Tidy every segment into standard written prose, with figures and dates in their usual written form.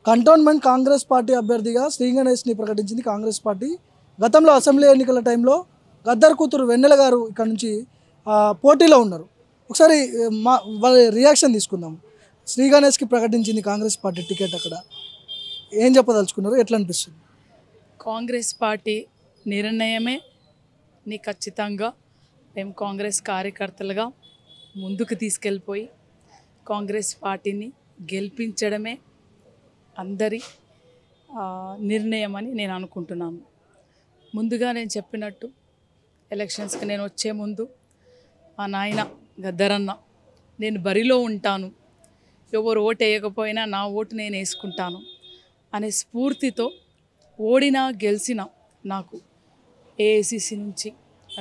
Cantonment Congress party అభ్యర్థిగా శ్రీ గణేష్ని ప్రకటించింది Congress party. గతంలో అసెంబ్లీ ఎన్నికల టైంలో గద్దర్ కూతురు వెన్నెల గారు ఇక్కడ నుంచి పోటీలో ఉన్నారు. ఒకసారి వాళ్ళ రియాక్షన్ తీసుకుందాం. శ్రీ గణేష్కి ప్రకటించింది కాంగ్రెస్ పార్టీ టికెట్. అక్కడ ఏం చెప్పదలుచుకున్నారు, ఎట్లా అనిపిస్తుంది? కాంగ్రెస్ పార్టీ నిర్ణయమే ఖచ్చితంగా మేము కాంగ్రెస్ కార్యకర్తలుగా ముందుకు తీసుకెళ్ళిపోయి కాంగ్రెస్ పార్టీని గెలిపించడమే అందరి నిర్ణయం అని నేను అనుకుంటున్నాను. ముందుగా నేను చెప్పినట్టు ఎలక్షన్స్కి నేను వచ్చే ముందు మా నాయన గద్దరన్న నేను బరిలో ఉంటాను, ఎవరు ఓటు వేయకపోయినా నా ఓటు నేను వేసుకుంటాను అనే స్ఫూర్తితో ఓడినా గెలిచినా నాకు ఏఐసిసి నుంచి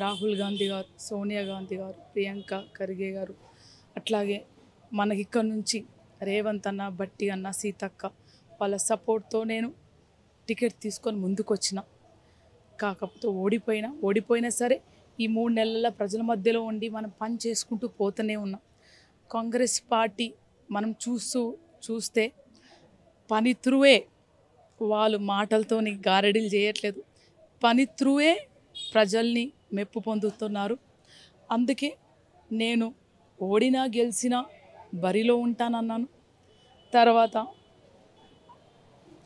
రాహుల్ గాంధీ గారు, సోనియా గాంధీ గారు, ప్రియాంక ఖర్గే గారు, అట్లాగే మనకి ఇక్కడ నుంచి రేవంత్ అన్న, బట్టి అన్న, సీతక్క వాళ్ళ సపోర్ట్తో నేను టికెట్ తీసుకొని ముందుకు వచ్చిన. కాకపోతే ఓడిపోయినా సరే ఈ 3 నెలల ప్రజల మధ్యలో ఉండి మనం పని చేసుకుంటూ పోతూనే ఉన్నాం. కాంగ్రెస్ పార్టీ మనం చూస్తే పని త్రూవే, వాళ్ళు మాటలతోని గారడీలు చేయట్లేదు, పని త్రూవే ప్రజల్ని మెప్పు పొందుతున్నారు. అందుకే నేను ఓడినా గెలిచినా బరిలో ఉంటానన్నాను. తర్వాత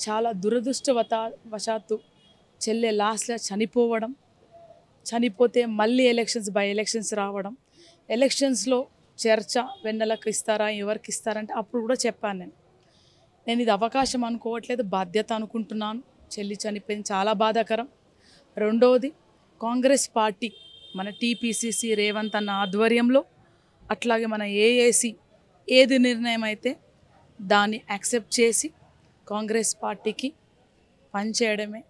చాలా దురదృష్టవశాత్తు చెల్లె లాస్ట్లో చనిపోతే మళ్ళీ బై ఎలక్షన్స్ రావడం, ఎలక్షన్స్లో చర్చ వెన్నెలకు ఇస్తారా, ఎవరికి ఇస్తారంటే అప్పుడు కూడా చెప్పాను నేను ఇది అవకాశం అనుకోవట్లేదు, బాధ్యత అనుకుంటున్నాను. చెల్లి చనిపోయింది, చాలా బాధాకరం. రెండవది, కాంగ్రెస్ పార్టీ మన టీపీసీసీ రేవంత్ అన్న ఆధ్వర్యంలో, అట్లాగే మన ఏఏసీ ఏది నిర్ణయం అయితే దాన్ని యాక్సెప్ట్ చేసి కాంగ్రెస్ పార్టీకి పనిచేయడమే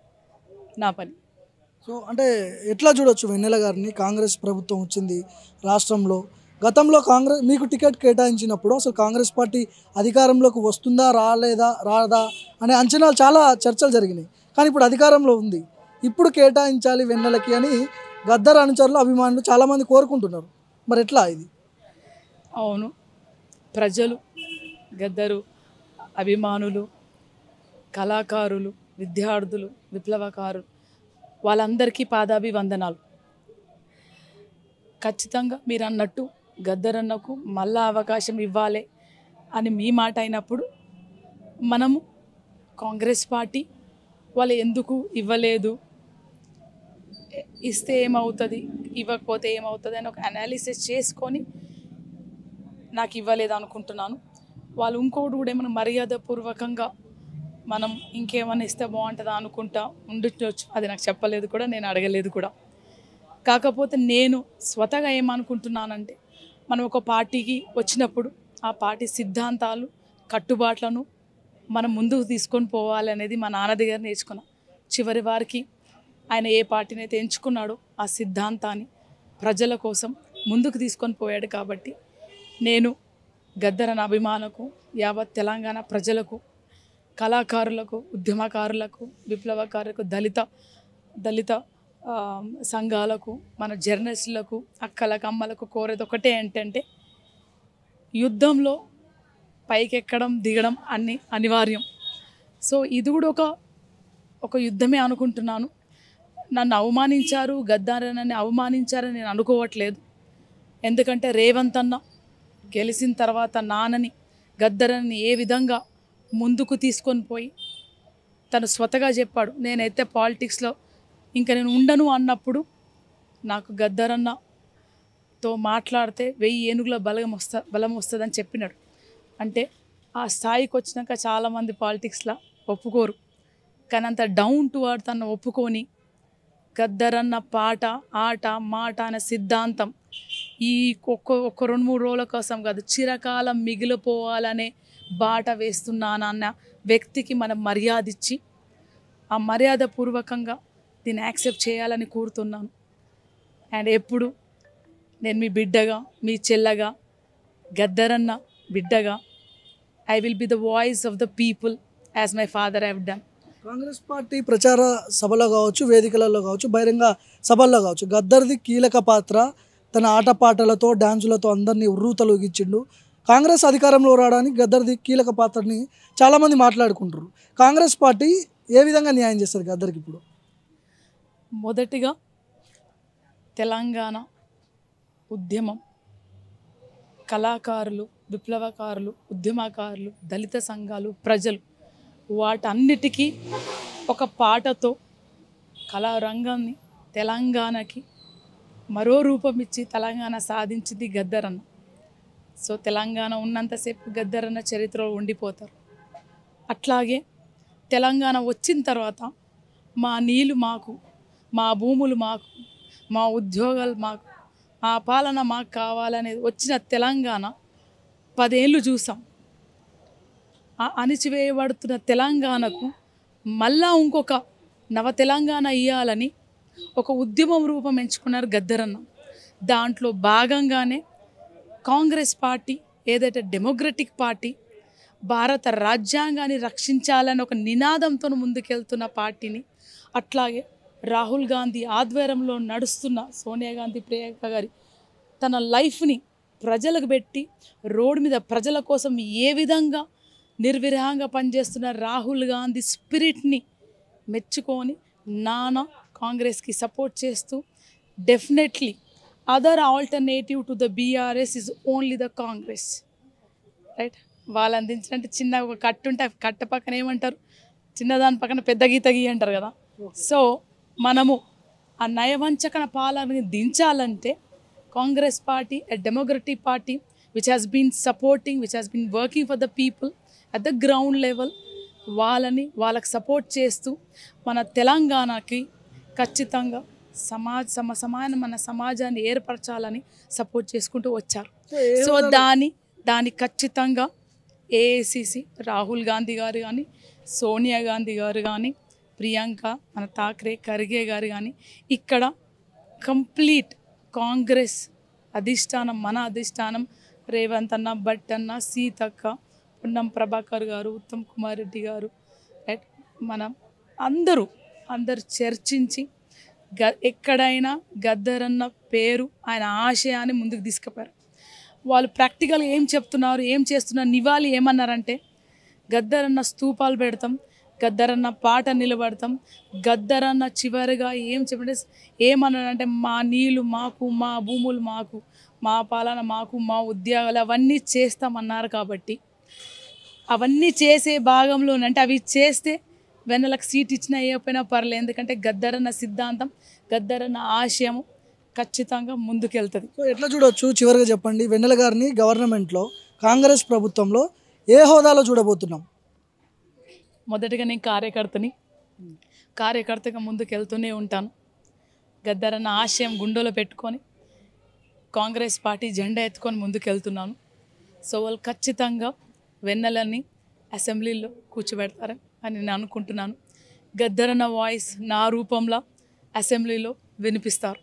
నా పని. సో అంటే ఎట్లా చూడొచ్చు వెన్నెల గారిని? కాంగ్రెస్ ప్రభుత్వం వచ్చింది రాష్ట్రంలో. గతంలో మీకు టికెట్ కేటాయించినప్పుడు అసలు కాంగ్రెస్ పార్టీ అధికారంలోకి వస్తుందా రాదా అనే అంచనాలు, చాలా చర్చలు జరిగినాయి. కానీ ఇప్పుడు అధికారంలో ఉంది, ఇప్పుడు కేటాయించాలి వెన్నెలకి అని గద్దర్ అనుచరులు, అభిమానులు చాలామంది కోరుకుంటున్నారు. మరి ఎట్లా ఇది? అవును, ప్రజలు, గద్దరు అభిమానులు, కళాకారులు, విద్యార్థులు, విప్లవకారులు వాళ్ళందరికీ పాదాభివందనాలు. ఖచ్చితంగా మీరు అన్నట్టు గద్దరన్నకు మళ్ళా అవకాశం ఇవ్వాలి అని మీ మాట అయినప్పుడు మనము కాంగ్రెస్ పార్టీ వాళ్ళు ఎందుకు ఇవ్వలేదు, ఇస్తే ఏమవుతుంది, ఇవ్వకపోతే ఏమవుతుంది అని ఒక అనాలిసిస్ చేసుకొని నాకు ఇవ్వలేదు అనుకుంటున్నాను. వాళ్ళు ఇంకోటి కూడా ఏమైనా మర్యాదపూర్వకంగా మనం ఇంకేమైనా ఇస్తే బాగుంటుందా అనుకుంటా ఉండొచ్చు, అది నాకు చెప్పలేదు కూడా, నేను అడగలేదు కూడా. కాకపోతే నేను స్వతగా ఏమనుకుంటున్నానంటే, మనం ఒక పార్టీకి వచ్చినప్పుడు ఆ పార్టీ సిద్ధాంతాలు, కట్టుబాట్లను మనం ముందుకు తీసుకొని పోవాలి అనేది మా నాన్న దగ్గర నేర్చుకున్నాను. చివరి వారికి ఆయన ఏ పార్టీని అయితే ఎంచుకున్నాడో ఆ సిద్ధాంతాన్ని ప్రజల కోసం ముందుకు తీసుకొని పోయాడు. కాబట్టి నేను గద్దరన్న అభిమానులకు, యావత్ తెలంగాణ ప్రజలకు, కళాకారులకు, ఉద్యమకారులకు, విప్లవకారులకు, దళిత సంఘాలకు, మన జర్నలిస్టులకు, అక్కలకు, అమ్మలకు కోరేది ఒకటే ఏంటంటే, యుద్ధంలో పైకెక్కడం దిగడం అన్ని అనివార్యం. సో ఇది కూడా ఒక యుద్ధమే అనుకుంటున్నాను. నన్ను అవమానించారు, గద్దరన్నని అవమానించారని నేను అనుకోవట్లేదు. ఎందుకంటే రేవంత్ అన్న గెలిచిన తర్వాత నాన్నని, గద్దరన్నని ఏ విధంగా ముందుకు తీసుకొని పోయి తను స్వతగా చెప్పాడు, నేనైతే పాలిటిక్స్లో ఇంకా నేను ఉండను అన్నప్పుడు నాకు గద్దరన్నతో మాట్లాడితే 1000 ఏనుగుల బలం వస్తుందని చెప్పినాడు. అంటే ఆ స్థాయికి వచ్చినాక చాలామంది పాలిటిక్స్లో ఒప్పుకోరు, కానీ అంత డౌన్ టు అర్త్ అన్న ఒప్పుకొని గద్దరన్న పాట, ఆట, మాట అనే సిద్ధాంతం ఈ ఒక్క 2-3 రోజుల కోసం కాదు, చిరకాలం మిగిలిపోవాలనే బాట వేస్తున్నానన్న వ్యక్తికి మనం మర్యాద ఇచ్చి ఆ మర్యాద పూర్వకంగా దీన్ని యాక్సెప్ట్ చేయాలని కోరుతున్నాను. అండ్ ఎప్పుడు నేను మీ బిడ్డగా, మీ చెల్లగా, గద్దరన్న బిడ్డగా I will be the voice of the people as my father have done. Congress party ప్రచార సభలో కావచ్చు, వేదికలలో కావచ్చు, బహిరంగ సభల్లో కావచ్చు, గద్దర్ది కీలక పాత్ర. తన ఆటపాటలతో, డ్యాన్సులతో అందరినీ ఉర్రూతలూగించిండు. కాంగ్రెస్ అధికారంలో రావడానికి గద్దర్ది కీలక పాత్రని చాలామంది మాట్లాడుకుంటారు. కాంగ్రెస్ పార్టీ ఏ విధంగా న్యాయం చేస్తుంది గద్దర్కి ఇప్పుడు? మొదటిగా తెలంగాణ ఉద్యమం, కళాకారులు, విప్లవకారులు, ఉద్యమకారులు, దళిత సంఘాలు, ప్రజలు వాటన్నిటికీ ఒక పాటతో కళారంగాన్ని తెలంగాణకి మరో రూపం ఇచ్చి తెలంగాణ సాధించింది గద్దరన్న. సో తెలంగాణ ఉన్నంతసేపు గద్దరన్న చరిత్రలో ఉండిపోతారు. అట్లాగే తెలంగాణ వచ్చిన తర్వాత మా నీళ్ళు మాకు, మా భూములు మాకు, మా ఉద్యోగాలు మాకు, మా పాలన మాకు కావాలనేది వచ్చిన తెలంగాణ 10 ఏళ్ళు చూసాం. ఆ అణిచివేయబడుతున్న తెలంగాణకు మళ్ళా ఇంకొక నవ తెలంగాణ ఇవ్వాలని ఒక ఉద్యమం రూపం ఎంచుకున్నారు గద్దరన్న. దాంట్లో భాగంగానే కాంగ్రెస్ పార్టీ ఏదైతే డెమోక్రటిక్ పార్టీ, భారత రాజ్యాంగాన్ని రక్షించాలని ఒక నినాదంతో ముందుకెళ్తున్న పార్టీని, అట్లాగే రాహుల్ గాంధీ ఆధ్వర్యంలో నడుస్తున్న సోనియా గాంధీ, ప్రియాంక గారి తన లైఫ్ని ప్రజలకు పెట్టి రోడ్డు మీద ప్రజల కోసం ఏ విధంగా నిర్విరాంగా పనిచేస్తున్న రాహుల్ గాంధీ స్పిరిట్ని మెచ్చుకొని నాన్న కాంగ్రెస్కి సపోర్ట్ చేస్తూ definitely other alternative to the BRS is only the Congress, right. వాళ్ళు అందించినట్టు చిన్న ఒక కట్టు ఉంటే కట్ట పక్కన ఏమంటారు, చిన్నదాని పక్కన పెద్ద గీత గీ అంటారు కదా. సో మనము ఆ నయవంచకన పాలనని దించాలంటే Congress party, a democratic party which has been supporting, which has been working for the people at the ground level, వాళ్ళకి సపోర్ట్ చేస్తూ మన తెలంగాణకి ఖచ్చితంగా మన సమాజాన్ని ఏర్పరచాలని సపోర్ట్ చేసుకుంటూ వచ్చారు. సో దాని ఖచ్చితంగా ఏఐసిసి రాహుల్ గాంధీ గారు కానీ, సోనియా గాంధీ గారు కానీ, ప్రియాంక, మన ఠాక్రే, ఖర్గే గారు కానీ, ఇక్కడ కంప్లీట్ కాంగ్రెస్ అధిష్టానం, మన అధిష్టానం, రేవంత్ అన్న, భట్ అన్న, సీతక్క, పొన్నం ప్రభాకర్ గారు, ఉత్తమ్ కుమార్ రెడ్డి గారు, రైట్, మనం అందరూ చర్చించి ఎక్కడైనా గద్దరన్న పేరు, ఆయన ఆశయాన్ని ముందుకు తీసుకుపోయారు. వాళ్ళు ప్రాక్టికల్గా ఏం చెప్తున్నారు, ఏం చేస్తున్నారు, నివాళి ఏమన్నారంటే గద్దరన్న స్తూపాలు పెడతాం, గద్దరన్న పాట నిలబడతాం, గద్దరన్న చివరిగా ఏం చెప్పంటే ఏమన్నాడంటే మా నీళ్ళు మాకు, మా భూములు మాకు, మా పాలన మాకు, మా ఉద్యోగాలు అవన్నీ చేస్తామన్నారు. కాబట్టి అవన్నీ చేసే భాగంలోనంటే అవి చేస్తే వెన్నెలకు సీట్ ఇచ్చినా ఏమైనా పర్లేదు, ఎందుకంటే గద్దరన్న సిద్ధాంతం, గద్దరన్న ఆశయం ఖచ్చితంగా ముందుకెళ్తుంది. సో ఎట్లా చూడవచ్చు, చివరిగా చెప్పండి, వెన్నెల గారిని గవర్నమెంట్లో, కాంగ్రెస్ ప్రభుత్వంలో ఏ హోదాలో చూడబోతున్నాం? మొదటిగా నేను కార్యకర్తగా ముందుకెళ్తూనే ఉంటాను. గద్దరన్న ఆశయం గుండెలో పెట్టుకొని కాంగ్రెస్ పార్టీ జెండా ఎత్తుకొని ముందుకెళ్తున్నాను. సో వాళ్ళు ఖచ్చితంగా వెన్నెలని అసెంబ్లీలో కూర్చోబెడతారని నేను అనుకుంటున్నాను. గద్దరన్న వాయిస్ నా రూపంలో అసెంబ్లీలో వినిపిస్తారు.